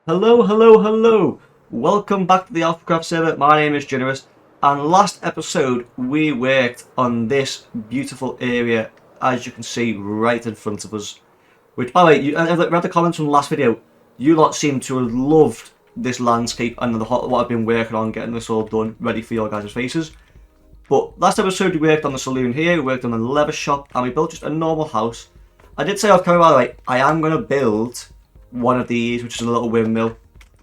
Hello, hello, hello! Welcome back to the AlphaCraft server. My name is Ginerous, and last episode we worked on this beautiful area, as you can see right in front of us. Which, by the way, I read the comments from the last video. You lot seem to have loved this landscape and what I've been working on, getting this all done, ready for your guys' faces. But last episode we worked on the saloon here, we worked on the leather shop, and we built just a normal house. I did say off camera, by the way, I am going to build one of these, which is a little windmill.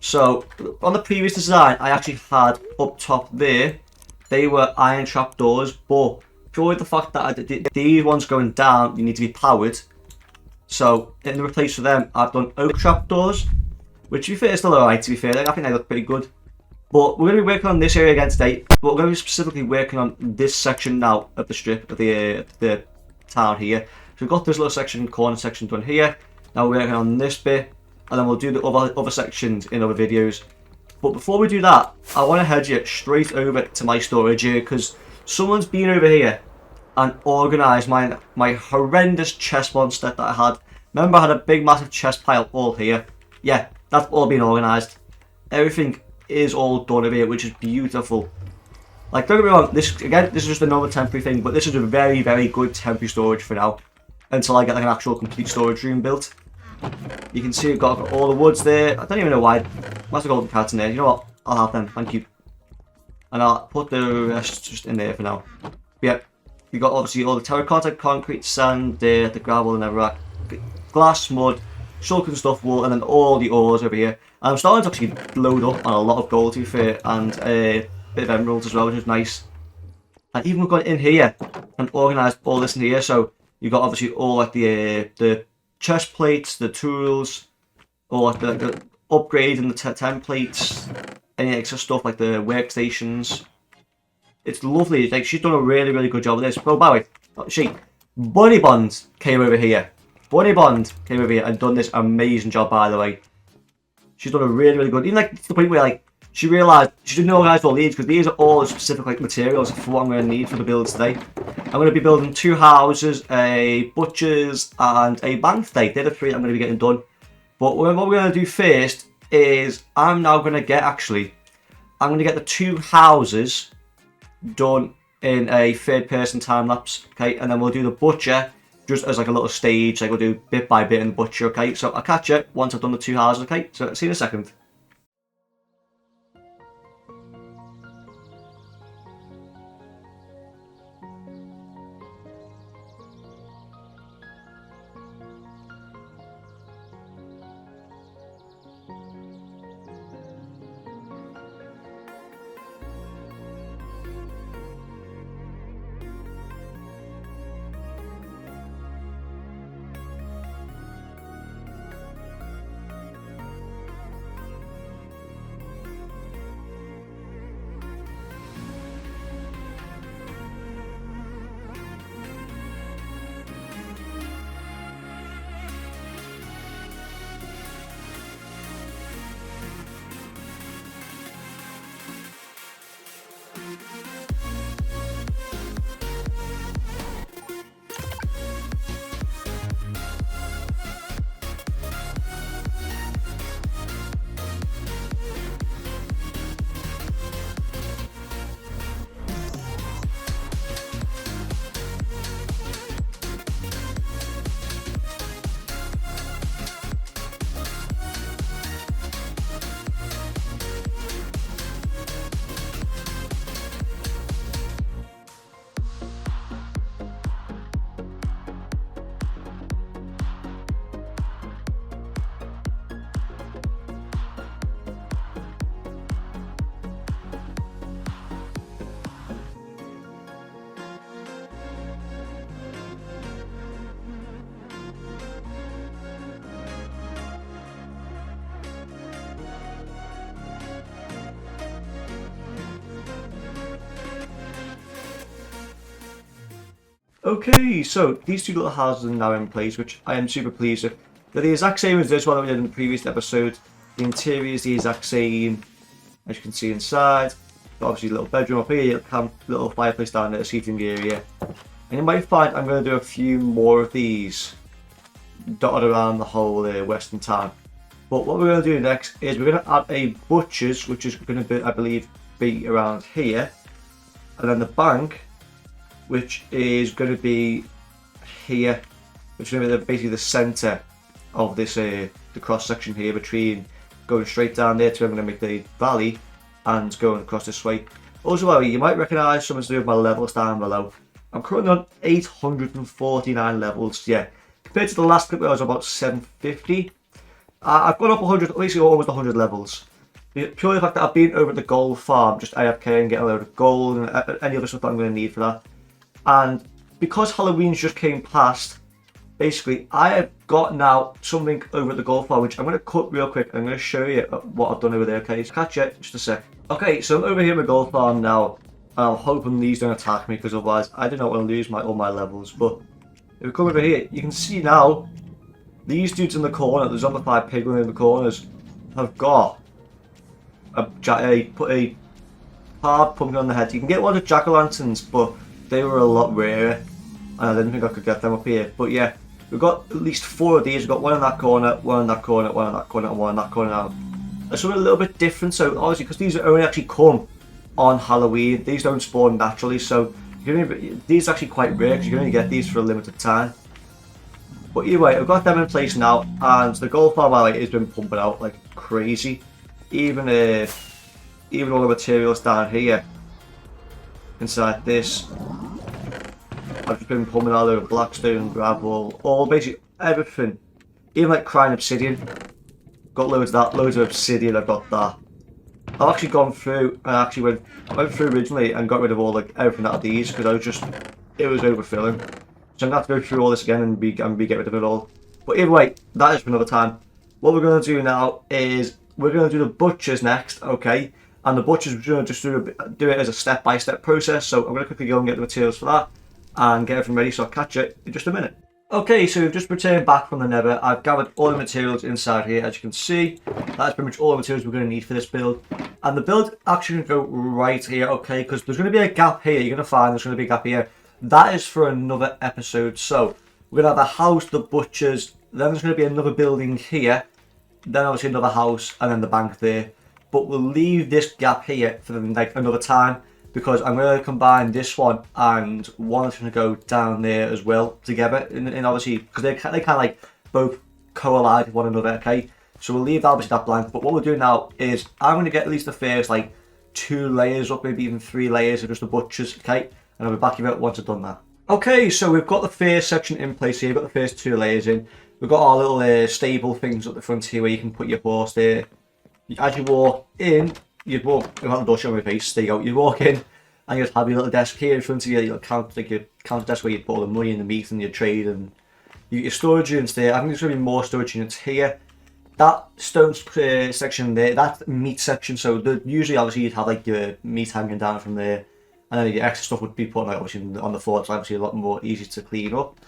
So on the previous design, I actually had up top there, they were iron trap doors, but purely the fact that these ones going down, you need to be powered. So in the replace for them, I've done oak trap doors, which to be fair is still alright. To be fair, I think they look pretty good. But we're going to be working on this area again today. But we're going to be specifically working on this section now of the strip of the town here. So we've got this little section, corner section done here. Now we're working on this bit. And then we'll do the other sections in other videos. But before we do that, I want to head you straight over to my storage here, because someone's been over here and organised my horrendous chest monster that I had. Remember I had a big massive chest pile all here? Yeah, that's all been organised. Everything is all done over here, which is beautiful. Like, don't get me wrong, this is just another temporary thing, but this is a very, very good temporary storage for now. Until I get like an actual complete storage room built. You can see we've got all the woods there. I don't even know why. Must have golden cards in there. You know what? I'll have them. Thank you. And I'll put the rest just in there for now. But yeah, you've got obviously all the terracotta, concrete, sand, dirt, the gravel and everything. Glass, mud, shulk and stuff, wool, and then all the ores over here. And I'm starting to actually load up on a lot of gold to be fair, and a bit of emeralds as well, which is nice. And even we've gone in here and organised all this in here. So you've got obviously all like the chest plates, the tools, or the upgrade and the templates, any extra stuff like the workstations. It's lovely. Like, she's done a really, really good job with this. Oh, by the way, Bunny Bond came over here. Bunny Bond came over here and done this amazing job, by the way. She's done a really, really good. Even like to the point where like she realised she didn't organise all these, because these are all specific like materials for what I'm going to need for the build today. I'm going to be building 2 houses, a butcher's and a bank today. They're the 3 I'm going to be getting done. But what we're going to do first is I'm going to get the 2 houses done in a third person time lapse, okay? And then we'll do the butcher just as like a little stage, like we'll do bit by bit in the butcher, okay? So I'll catch you once I've done the 2 houses, okay? So see you in a second. Okay, so these 2 little houses are now in place, which I am super pleased with. They're the exact same as this one that we did in the previous episode. The interior is the exact same, as you can see inside. Obviously, a little bedroom up here, little fireplace down there, a seating area. And you might find I'm going to do a few more of these dotted around the whole western town. But what we're going to do next is we're going to add a butcher's, which is going to be, I believe, be around here. And then the bank, which is going to be here, which is going to be basically the centre of this, the cross section here between going straight down there to where I'm going to make the valley and going across this way. Also, you might recognise something to do with my levels down below. I'm currently on 849 levels, yeah. Compared to the last clip where I was about 750. I've gone up 100, basically almost 100 levels. Purely the fact that I've been over at the gold farm, just AFK and getting a load of gold and any other stuff that I'm going to need for that. And because Halloween's just came past, basically I have got now something over at the gold farm, which I'm going to cut real quick. I'm going to show you what I've done over there, okay? So catch it, just a sec. Okay, so I'm over here at the gold farm now. I'm hoping these don't attack me, because otherwise I don't want to lose all my levels. But if we come over here, you can see now, these dudes in the corner, the zombified piglin in the corners, have got put a hard pumpkin on the head. You can get one of jack-o'-lanterns, but they were a lot rarer, and I didn't think I could get them up here. But yeah, we've got at least 4 of these. We've got one in that corner, one in that corner, one in that corner, and one in that corner now. It's something a little bit different, so obviously, because these only actually come on Halloween, these don't spawn naturally, so these are actually quite rare, because you can only get these for a limited time. But either way, I've got them in place now, and the gold farm valley has been pumping out like crazy. Even all the materials down here inside this, I've just been pumping out of blackstone, gravel, all basically everything. Even like crying obsidian, got loads of that, loads of obsidian. I've got that. I've actually gone through and actually went through originally and got rid of all like everything out of these, because it was overfilling. So I'm going to have to go through all this again and get rid of it all. But either way, that is for another time. What we're going to do now is we're going to do the butchers next, okay? And the butchers, we're going to just do it as a step-by-step process. So I'm going to quickly go and get the materials for that and get everything ready. So I'll catch you in just a minute. Okay, so we've just returned back from the nether. I've gathered all the materials inside here, as you can see. That's pretty much all the materials we're going to need for this build. And the build actually going to go right here, okay? Because there's going to be a gap here. You're going to find there's going to be a gap here. That is for another episode. So we're going to have the house, the butchers, then there's going to be another building here, then obviously another house, and then the bank there. But we'll leave this gap here for like another time, because I'm going to combine this one and one is going to go down there as well together. And obviously, because they kind of like both collide with one another, okay? So we'll leave obviously that blank. But what we'll do now is I'm going to get at least the first like 2 layers up, maybe even 3 layers of just the butchers, okay? And I'll be back about once I've done that. Okay, so we've got the first section in place here. We've got the first 2 layers in. We've got our little stable things at the front here where you can put your horse there. As you walk in, you'd walk, I've got the door showing my face, there you go. You walk in and you'd have your little desk here in front of you, your counter desk where you put all the money and the meat and your trade and your storage units there. I think there's going to be more storage units here. That stone section there, that's the meat section, so usually obviously you'd have like your meat hanging down from there. And then your extra stuff would be put like obviously on the floor, so obviously a lot more easy to clean up.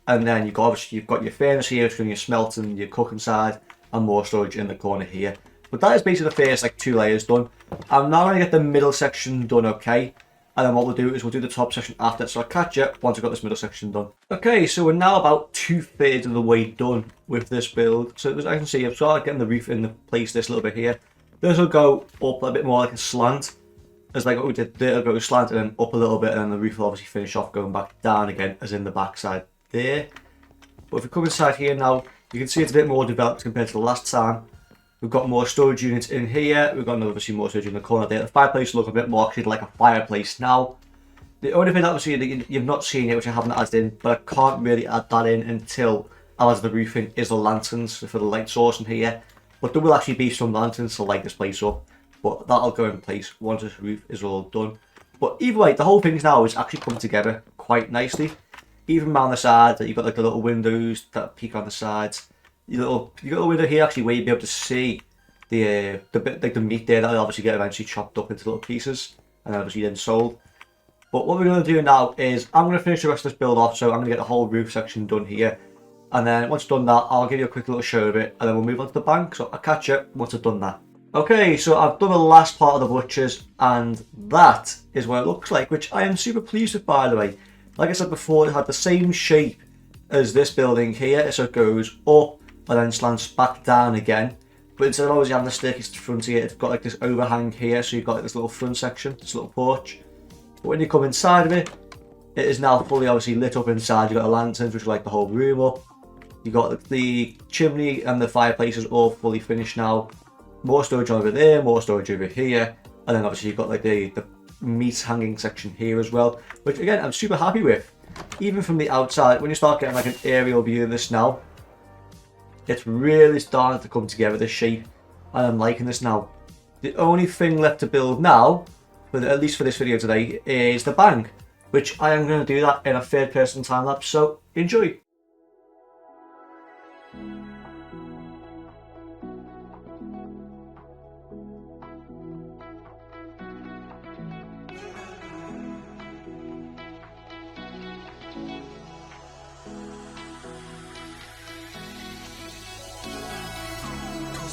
And then you've got your furnace here, which is your smelting, your cooking side, and more storage in the corner here. But that is basically the first like 2 layers done. I'm now going to get the middle section done, okay? And then what we'll do is we'll do the top section after. So I'll catch you once I've got this middle section done. Okay, so we're now about 2/3 of the way done with this build. So as I can see, I've started getting the roof in place this little bit here. This will go up a bit more like a slant. As like what we did there, it'll go slant and then up a little bit, and then the roof will obviously finish off going back down again, as in the back side there. But if we come inside here now, you can see it's a bit more developed compared to the last time. We've got more storage units in here. We've got obviously more storage in the corner there. The fireplace will look a bit more actually like a fireplace now. The only thing obviously that you've not seen yet, which I haven't added in, but I can't really add that in until I add the roof in, is the lanterns for the light source in here. But there will actually be some lanterns to light this place up. But that'll go in place once this roof is all done. But either way, the whole thing now is actually coming together quite nicely. Even around the sides, you've got like the little windows that peek on the sides. You got a window here actually where you'll be able to see the bit like the meat there that'll obviously get eventually chopped up into little pieces and obviously then sold. But what we're going to do now is I'm going to finish the rest of this build off, so I'm going to get the whole roof section done here. And then once I've done that, I'll give you a quick little show of it, and then we'll move on to the bank. So I'll catch you once I've done that. Okay, so I've done the last part of the butchers, and that is what it looks like, which I am super pleased with, by the way. Like I said before, it had the same shape as this building here, so it goes up, and then slants back down again. But instead of always having the staircase to the front here, it's got like this overhang here, so you've got like this little front section, this little porch. But when you come inside of it, it is now fully obviously lit up inside. You've got the lanterns, which light the whole room up. You've got the chimney and the fireplace is all fully finished now. More storage over there, more storage over here. And then obviously you've got like the meat hanging section here as well, which again, I'm super happy with. Even from the outside, when you start getting like an aerial view of this now, it's really starting to come together, this shape, and I'm liking this now. The only thing left to build now, at least for this video today, is the bank, which I am going to do that in a third person time lapse, so enjoy.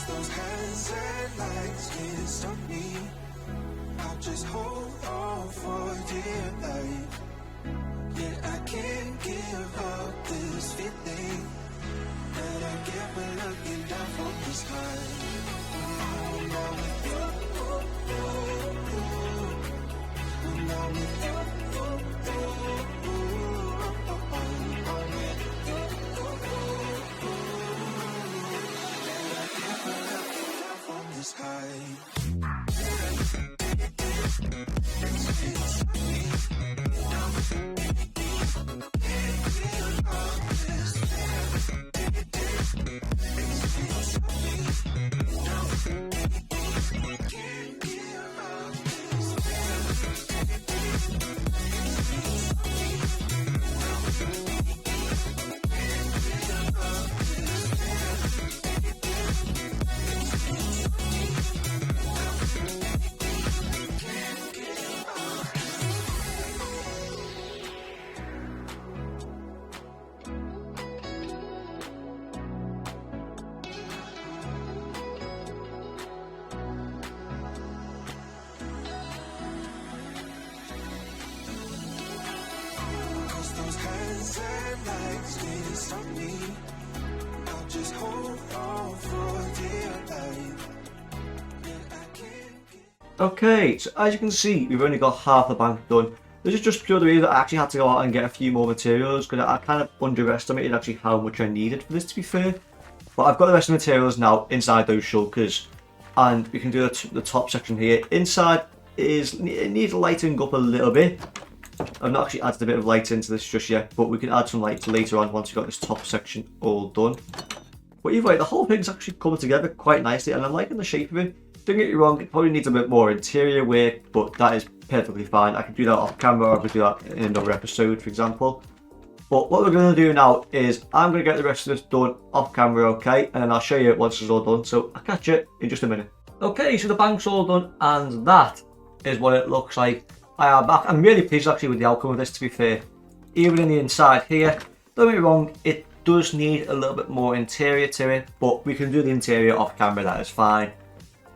Those hands and lights can't stop me. I'll just hold on for dear life. Yeah, I can't give up this feeling that I get when looking down from the sky. I'm not with you. I'm not with you. Okay, so as you can see, we've only got half the bank done. This is just purely because I actually had to go out and get a few more materials, because I kind of underestimated actually how much I needed for this, to be fair. But I've got the rest of the materials now inside those shulkers, and we can do the top section here. Inside it needs lighting up a little bit. I've not actually added a bit of light into this just yet, but we can add some light later on once we've got this top section all done. But either way, the whole thing's actually coming together quite nicely, and I'm liking the shape of it. Don't get me wrong, it probably needs a bit more interior work, but that is perfectly fine. I can do that off camera, or I could do that in another episode, for example. But what we're going to do now is I'm going to get the rest of this done off camera, okay? And then I'll show you once it's all done. So I'll catch you in just a minute. Okay, so the bank's all done, and that is what it looks like. I am back. I'm really pleased actually with the outcome of this, to be fair. Even in the inside here, don't get me wrong, it does need a little bit more interior to it, but we can do the interior off camera, that is fine.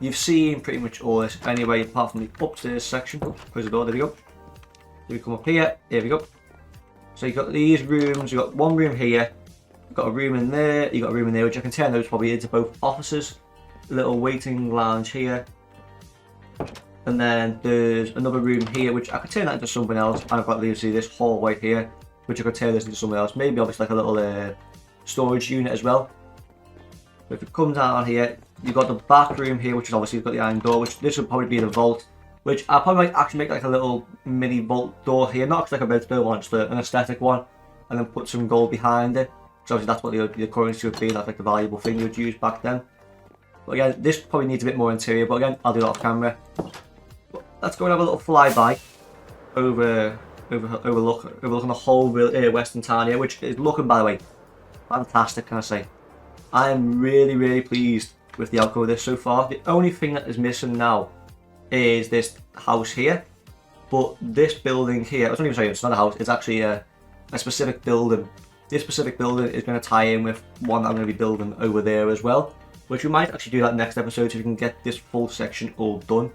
You've seen pretty much all this anyway, apart from the upstairs section. Close the door, there we go. So we come up here we go. So you've got these rooms, you've got one room here, you've got a room in there, you've got a room in there, which I can turn those probably into both offices. A little waiting lounge here. And then there's another room here, which I could turn that into something else. And I've got this hallway here, which I could turn this into something else. Maybe obviously like a little storage unit as well. But if it comes down here, you've got the back room here, which is obviously got the iron door, which this would probably be the vault, which I probably might actually make like a little mini vault door here, not like a redstone one, just an aesthetic one, and then put some gold behind it. So obviously that's what the currency would be, that's like the valuable thing you would use back then. But again, this probably needs a bit more interior, but again, I'll do that off camera. But let's go and have a little flyby overlooking the whole western town here, which is looking, by the way, fantastic, can I say. I am really pleased with the outcome of this so far. The only thing that is missing now is this house here, but this building here, I was not even saying it's not a house, it's actually a specific building. This specific building is going to tie in with one that I'm going to be building over there as well, which we might actually do that next episode so we can get this full section all done.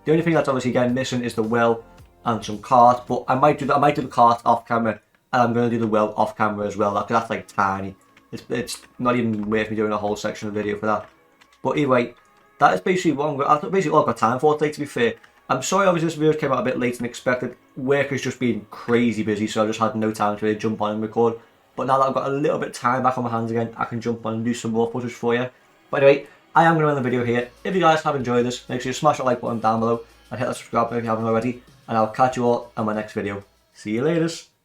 The only thing that's obviously again missing is the well and some cart, but I might do the cart off camera, and I'm going to do the well off camera as well, because that's like tiny. It's not even worth me doing a whole section of video for that. But anyway, that is basically that's basically all I've got time for today, to be fair. I'm sorry obviously this video came out a bit later than expected. Work has just been crazy busy, so I just had no time to really jump on and record. But now that I've got a little bit of time back on my hands again, I can jump on and do some more footage for you. But anyway, I am going to end the video here. If you guys have enjoyed this, make sure you smash that like button down below and hit that subscribe button if you haven't already. And I'll catch you all on my next video. See you later.